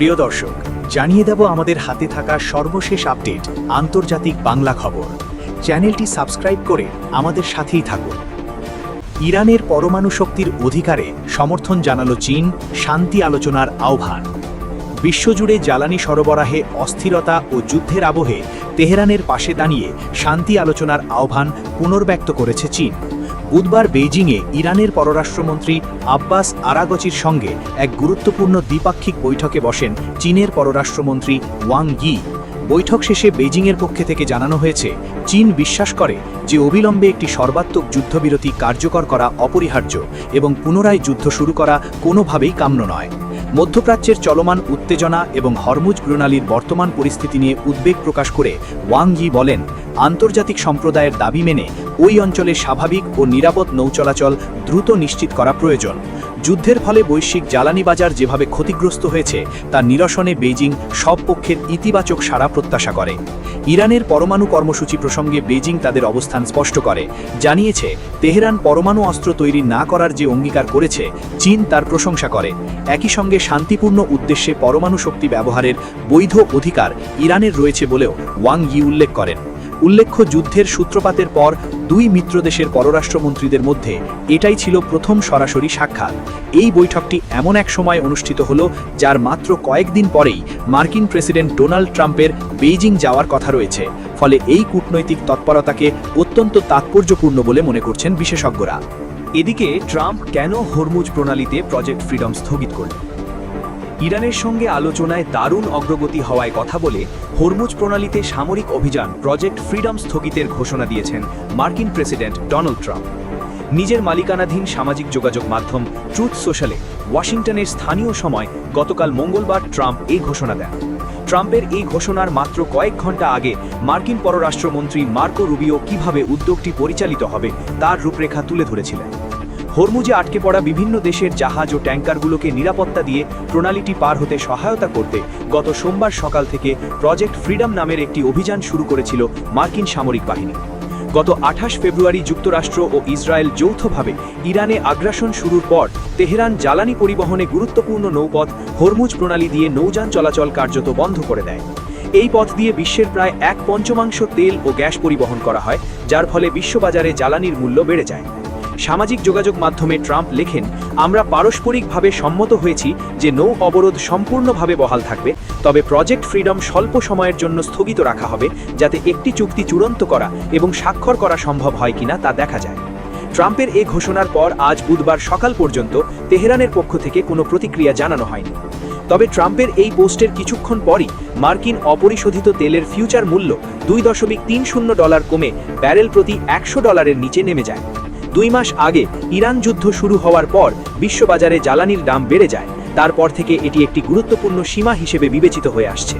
প্রিয় দর্শক, জানিয়ে দেব আমাদের হাতে থাকা সর্বশেষ আপডেট আন্তর্জাতিক বাংলা খবর। চ্যানেলটি সাবস্ক্রাইব করে আমাদের সাথেই থাকুন। ইরানের পরমাণু শক্তির অধিকারে সমর্থন জানালো চীন, শান্তি আলোচনার আহ্বান। বিশ্বজুড়ে জ্বালানি সরবরাহে অস্থিরতা ও যুদ্ধের আবহে তেহরানের পাশে দাঁড়িয়ে শান্তি আলোচনার আহ্বান পুনর্ব্যক্ত করেছে চীন। বুধবার বেইজিংয়ে ইরানের পররাষ্ট্রমন্ত্রী আব্বাস আরাগচির সঙ্গে এক গুরুত্বপূর্ণ দ্বিপাক্ষিক বৈঠকে বসেন চীনের পররাষ্ট্রমন্ত্রী ওয়াং য়ি। বৈঠক শেষে বেইজিংয়ের পক্ষ থেকে জানানো হয়েছে, চীন বিশ্বাস করে যে অবিলম্বে একটি সর্বাত্মক যুদ্ধবিরতি কার্যকর করা অপরিহার্য এবং পুনরায় যুদ্ধ শুরু করা কোনোভাবেই কাম্য নয়। মধ্যপ্রাচ্যের চলমান উত্তেজনা এবং হরমুজ প্রণালীর বর্তমান পরিস্থিতি নিয়ে উদ্বেগ প্রকাশ করে ওয়াং য়ি বলেন, আন্তর্জাতিক সম্প্রদায়ের দাবি মেনে ওই অঞ্চলে স্বাভাবিক ও নিরাপদ নৌ চলাচল দ্রুত নিশ্চিত করা প্রয়োজন। যুদ্ধের ফলে বৈশ্বিক জ্বালানি বাজার যেভাবে ক্ষতিগ্রস্ত হয়েছে তা নিরসনে বেইজিং সব পক্ষের ইতিবাচক সাড়া প্রত্যাশা করে। ইরানের পরমাণু কর্মসূচি প্রসঙ্গে বেইজিং তাদের অবস্থান স্পষ্ট করে জানিয়েছে, তেহরান পরমাণু অস্ত্র তৈরি না করার যে অঙ্গীকার করেছে, চীন তার প্রশংসা করে। একই সঙ্গে শান্তিপূর্ণ উদ্দেশ্যে পরমাণু শক্তি ব্যবহারের বৈধ অধিকার ইরানের রয়েছে বলেও ওয়াং য়ি উল্লেখ করেন। উল্লেখ্য, যুদ্ধের সূত্রপাতের পর দুই মিত্রদেশের পররাষ্ট্রমন্ত্রীদের মধ্যে এটাই ছিল প্রথম সরাসরি সাক্ষাৎ। এই বৈঠকটি এমন এক সময় অনুষ্ঠিত হলো যার মাত্র কয়েকদিন পরেই মার্কিন প্রেসিডেন্ট ডোনাল্ড ট্রাম্পের বেইজিং যাওয়ার কথা রয়েছে। ফলে এই কূটনৈতিক তৎপরতাকে অত্যন্ত তাৎপর্যপূর্ণ বলে মনে করছেন বিশেষজ্ঞরা। এদিকে ট্রাম্প কেন হরমুজ প্রণালীতে প্রজেক্ট ফ্রিডম স্থগিত করলেন? ইরানের সঙ্গে আলোচনায় দারুণ অগ্রগতি হওয়ায় কথা বলে হরমুজ প্রণালীতে সামরিক অভিযান প্রজেক্ট ফ্রিডম স্থগিতের ঘোষণা দিয়েছেন মার্কিন প্রেসিডেন্ট ডোনাল্ড ট্রাম্প। নিজের মালিকানাধীন সামাজিক যোগাযোগ মাধ্যম ট্রুথ সোশ্যালে ওয়াশিংটনের স্থানীয় সময় গতকাল মঙ্গলবার ট্রাম্প এই ঘোষণা দেন। ট্রাম্পের এই ঘোষণার মাত্র কয়েক ঘন্টা আগে মার্কিন পররাষ্ট্রমন্ত্রী মার্কো রুবিও কিভাবে উদ্যোগটি পরিচালিত হবে তার রূপরেখা তুলে ধরেছিলেন। হরমুজে আটকে পড়া বিভিন্ন দেশের জাহাজ ও ট্যাঙ্কারগুলোকে নিরাপত্তা দিয়ে প্রণালীটি পার হতে সহায়তা করতে গত সোমবার সকাল থেকে প্রজেক্ট ফ্রিডম নামের একটি অভিযান শুরু করেছিল মার্কিন সামরিক বাহিনী। গত 28 ফেব্রুয়ারি যুক্তরাষ্ট্র ও ইসরায়েল যৌথভাবে ইরানে আগ্রাসন শুরুর পর তেহরান জ্বালানি পরিবহনে গুরুত্বপূর্ণ নৌপথ হরমুজ প্রণালী দিয়ে নৌযান চলাচল কার্যত বন্ধ করে দেয়। এই পথ দিয়ে বিশ্বের প্রায় 1/5 তেল ও গ্যাস পরিবহন করা হয়, যার ফলে বিশ্ববাজারে জ্বালানির মূল্য বেড়ে যায়। সামাজিক যোগাযোগ মাধ্যমে ট্রাম্প লেখেন, আমরা পারস্পরিকভাবে সম্মত হয়েছি যে নৌ অবরোধ সম্পূর্ণভাবে বহাল থাকবে, তবে প্রজেক্ট ফ্রিডম স্বল্প সময়ের জন্য স্থগিত রাখা হবে যাতে একটি চুক্তি চূড়ান্ত করা এবং স্বাক্ষর করা সম্ভব হয় কিনা তা দেখা যায়। ট্রাম্পের এই ঘোষণার পর আজ বুধবার সকাল পর্যন্ত তেহরানের পক্ষ থেকে কোনো প্রতিক্রিয়া জানানো হয়নি। তবে ট্রাম্পের এই পোস্টের কিছুক্ষণ পরই মার্কিন অপরিশোধিত তেলের ফিউচার মূল্য $2.30 কমে ব্যারেল প্রতি $100 নিচে নেমে যায়। 2 মাস আগে ইরান যুদ্ধ শুরু হওয়ার পর বিশ্ববাজারে জ্বালানির দাম বেড়ে যায়। তারপর থেকে এটি একটি গুরুত্বপূর্ণ সীমা হিসেবে বিবেচিত হয়ে আসছে।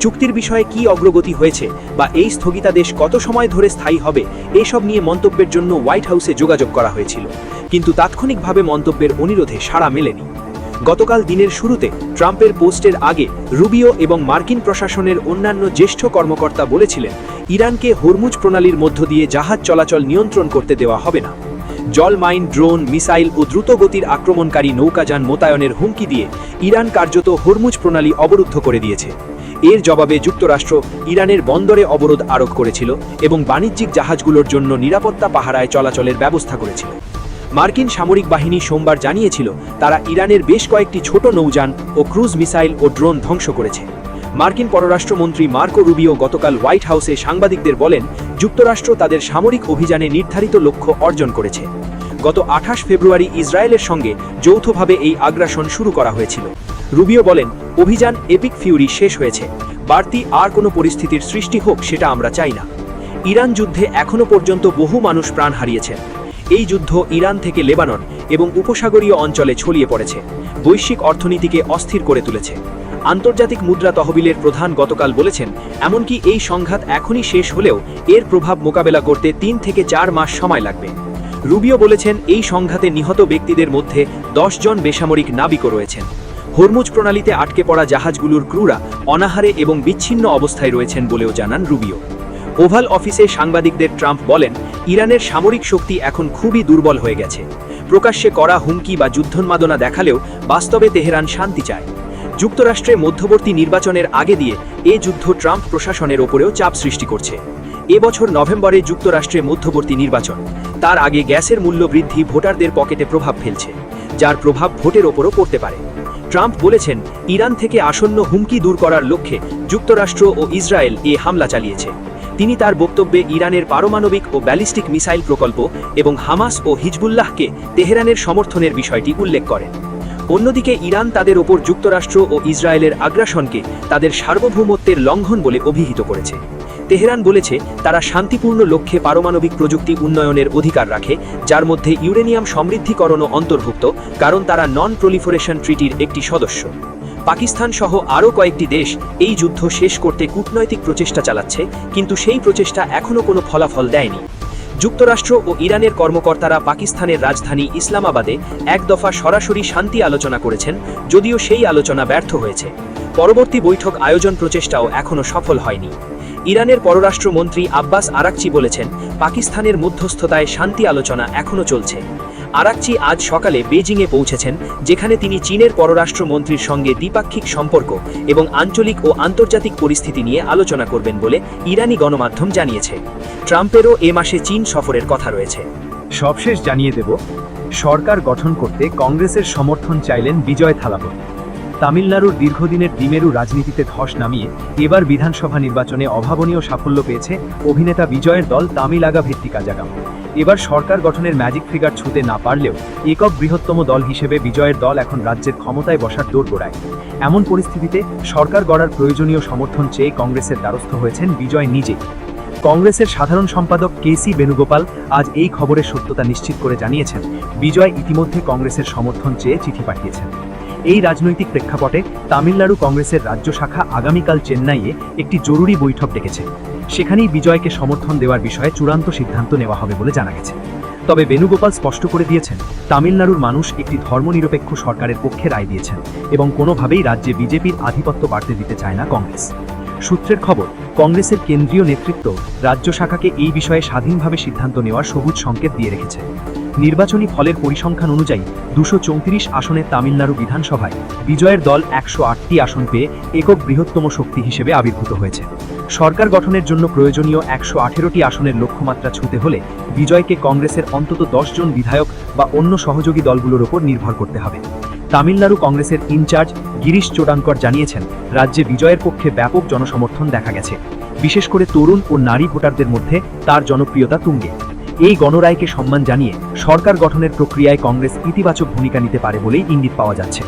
চুক্তির বিষয়ে কি অগ্রগতি হয়েছে বা এই স্থগিতাদেশ কত সময় ধরে স্থায়ী হবে, এসব নিয়ে মন্তব্যের জন্য হোয়াইট হাউসে যোগাযোগ করা হয়েছিল, কিন্তু তাৎক্ষণিকভাবে মন্তব্যের অনুরোধে সাড়া মেলেনি। গতকাল দিনের শুরুতে ট্রাম্পের পোস্টের আগে রুবিও এবং মার্কিন প্রশাসনের অন্যান্য জ্যেষ্ঠ কর্মকর্তা বলেছিলেন, ইরানকে হরমুজ প্রণালীর মধ্য দিয়ে জাহাজ চলাচল নিয়ন্ত্রণ করতে দেওয়া হবে না। জল মাইন, ড্রোন, মিসাইল ও দ্রুতগতির আক্রমণকারী নৌকাযান মোতায়েনের হুমকি দিয়ে ইরান কার্যত হরমুজ প্রণালী অবরুদ্ধ করে দিয়েছে। এর জবাবে যুক্তরাষ্ট্র ইরানের বন্দরে অবরোধ আরোপ করেছিল এবং বাণিজ্যিক জাহাজগুলোর জন্য নিরাপত্তা পাহারায় চলাচলের ব্যবস্থা করেছিল। মার্কিন সামরিক বাহিনী সোমবার জানিয়েছিল, তারা ইরানের বেশ কয়েকটি ছোট নৌযান ও ক্রুজ মিসাইল ও ড্রোন ধ্বংস করেছে। মার্কিন পররাষ্ট্রমন্ত্রী মার্কো রুবিও গতকাল হোয়াইট হাউসে সাংবাদিকদের বলেন, যুক্তরাষ্ট্র তাদের সামরিক অভিযানে নির্ধারিত লক্ষ্য অর্জন করেছে। গত 28 ফেব্রুয়ারি ইসরায়েলের সঙ্গে যৌথভাবে এই আগ্রাসন শুরু করা হয়েছিল। রুবিও বলেন, অভিযান এপিক ফিউরি শেষ হয়েছে, বাড়তি আর কোনো পরিস্থিতির সৃষ্টি হোক সেটা আমরা চাই না। ইরান যুদ্ধে এখনো পর্যন্ত বহু মানুষ প্রাণ হারিয়েছেন। এই যুদ্ধ ইরান থেকে লেবানন এবং উপসাগরীয় অঞ্চলে ছড়িয়ে পড়েছে, বৈশ্বিক অর্থনীতিকে অস্থির করে তুলেছে। আন্তর্জাতিক মুদ্রা তহবিলের প্রধান গতকাল বলেছেন, এমনকি এই সংঘাত এখনই শেষ হলেও এর প্রভাব মোকাবেলা করতে 3 থেকে 4 মাস সময় লাগবে। রুবিও বলেছেন, এই সংঘাতে নিহত ব্যক্তিদের মধ্যে 10 জন বেসামরিক নাবিকও রয়েছেন। হরমুজ প্রণালীতে আটকে পড়া জাহাজগুলোর ক্রুরা অনাহারে এবং বিচ্ছিন্ন অবস্থায় রয়েছেন বলেও জানান রুবিও। ওভাল অফিসে সাংবাদিকদের ট্রাম্প বলেন, ইরানের সামরিক শক্তি এখন খুবই দুর্বল হয়ে গেছে। প্রকাশ্যে করা হুমকি বা যুদ্ধোন্মাদনা দেখালেও বাস্তবে তেহরান শান্তি চায়। যুক্তরাষ্ট্রে মধ্যবর্তী নির্বাচনের আগে দিয়ে এ যুদ্ধ ট্রাম্প প্রশাসনের ওপরেও চাপ সৃষ্টি করছে। এবছর নভেম্বরে যুক্তরাষ্ট্রে মধ্যবর্তী নির্বাচন, তার আগে গ্যাসের মূল্য বৃদ্ধি ভোটারদের পকেটে প্রভাব ফেলছে, যার প্রভাব ভোটের ওপরও পড়তে পারে। ট্রাম্প বলেছেন, ইরান থেকে আসন্ন হুমকি দূর করার লক্ষ্যে যুক্তরাষ্ট্র ও ইসরায়েল এ হামলা চালিয়েছে। তিনি তার বক্তব্যে ইরানের পারমাণবিক ও ব্যালিস্টিক মিসাইল প্রকল্প এবং হামাস ও হিজবুল্লাহকে তেহরানের সমর্থনের বিষয়টি উল্লেখ করেন। অন্যদিকে ইরান তাদের ওপর যুক্তরাষ্ট্র ও ইসরায়েলের আগ্রাসনকে তাদের সার্বভৌমত্বের লঙ্ঘন বলে অভিহিত করেছে। তেহরান বলেছে, তারা শান্তিপূর্ণ লক্ষ্যে পারমাণবিক প্রযুক্তি উন্নয়নের অধিকার রাখে, যার মধ্যে ইউরেনিয়াম সমৃদ্ধিকরণও অন্তর্ভুক্ত, কারণ তারা নন প্রলিফারেশন ট্রিটির একটি সদস্য। পাকিস্তান সহ আরও কয়েকটি দেশ এই যুদ্ধ শেষ করতে কূটনৈতিক প্রচেষ্টা চালাচ্ছে, কিন্তু সেই প্রচেষ্টা এখনও কোনো ফলাফল দেয়নি। যুক্তরাষ্ট্র ও ইরানের কর্মকর্তারা পাকিস্তানের রাজধানী ইসলামাবাদে এক দফা সরাসরি শান্তি আলোচনা করেছেন, যদিও সেই আলোচনা ব্যর্থ হয়েছে। পরবর্তী বৈঠক আয়োজন প্রচেষ্টাও এখনও সফল হয়নি। ইরানের পররাষ্ট্রমন্ত্রী আব্বাস আরাকচি বলেছেন, পাকিস্তানের মধ্যস্থতায় শান্তি আলোচনা এখনও চলছে। আরাকচি আজ সকালে বেজিংয়ে পৌঁছেছেন, যেখানে তিনি চীনের পররাষ্ট্রমন্ত্রীর সঙ্গে দ্বিপাক্ষিক সম্পর্ক এবং আঞ্চলিক ও আন্তর্জাতিক পরিস্থিতি নিয়ে আলোচনা করবেন বলে ইরানি গণমাধ্যম জানিয়েছে। ট্রাম্পেরও এ মাসে চীন সফরের কথা রয়েছে। সবশেষ জানিয়ে দেব, সরকার গঠন করতে কংগ্রেসের সমর্থন চাইলেন বিজয় থালাপতি। তামিলনাড়ুর দীর্ঘদিনের দ্বিমেরু রাজনীতিতে ধস নামিয়ে এবার বিধানসভা নির্বাচনে অভাবনীয় সাফল্য পেয়েছে অভিনেতা বিজয়ের দল তামিলাগা ভিত্তিক আজাগাম। এবার সরকার গঠনের ম্যাজিক ফিগার ছুঁতে না পারলেও একক বৃহত্তম দল হিসেবে বিজয়ের দল এখন রাজ্যের ক্ষমতায় বসার দোরগোড়ায়। এমন পরিস্থিতিতে সরকার গড়ার প্রয়োজনীয় সমর্থন চেয়ে কংগ্রেসের দ্বারস্থ হয়েছেন বিজয় নিজে। কংগ্রেসের সাধারণ সম্পাদক কেসি বেণুগোপাল আজ এই খবরের সত্যতা নিশ্চিত করে জানিয়েছেন, বিজয় ইতিমধ্যে কংগ্রেসের সমর্থন চেয়ে চিঠি পাঠিয়েছেন। এই রাজনৈতিক প্রেক্ষাপটে তামিলনাড়ু কংগ্রেসের রাজ্য শাখা আগামীকাল চেন্নাইয়ে একটি জরুরি বৈঠক ডেকেছে। সেখানেই বিজয়কে সমর্থন দেওয়ার বিষয়ে চূড়ান্ত সিদ্ধান্ত নেওয়া হবে বলে জানা গেছে। তবে বেণুগোপাল স্পষ্ট করে দিয়েছেন, তামিলনাড়ুর মানুষ একটি ধর্মনিরপেক্ষ সরকারের পক্ষে রায় দিয়েছেন এবং কোনোভাবেই রাজ্যে বিজেপির আধিপত্য বাড়তে দিতে চায় না কংগ্রেস। সূত্রের খবর, কংগ্রেসের কেন্দ্রীয় নেতৃত্ব রাজ্য শাখাকে এই বিষয়ে স্বাধীনভাবে সিদ্ধান্ত নেওয়ার সবুজ সংকেত দিয়ে রেখেছে। নির্বাচনী ফলের পরিসংখ্যান অনুযায়ী ২৩৪ আসনের তামিলনাড়ু বিধানসভায় বিজয়ের দল ১০৮টি আসন পেয়ে একক বৃহত্তম শক্তি হিসেবে আবির্ভূত হয়েছে। সরকার গঠনের জন্য প্রয়োজনীয় ১১৮টি আসনের লক্ষ্যমাত্রা ছুঁতে হলে বিজয়কে কংগ্রেসের অন্তত ১০ জন বিধায়ক বা অন্য সহযোগী দলগুলোর ওপর নির্ভর করতে হবে। তামিলনাড়ু কংগ্রেসের ইনচার্জ গিরিশ চোডাঙ্কর জানিয়েছেন, রাজ্যে বিজয়ের পক্ষে ব্যাপক জনসমর্থন দেখা গেছে। বিশেষ করে তরুণ ও নারী ভোটারদের মধ্যে তার জনপ্রিয়তা তুঙ্গে। এই গণরায়কে সম্মান জানিয়ে সরকার গঠনের প্রক্রিয়ায় কংগ্রেস ইতিবাচক ভূমিকা নিতে পারে বলেই ইঙ্গিত পাওয়া যাচ্ছে।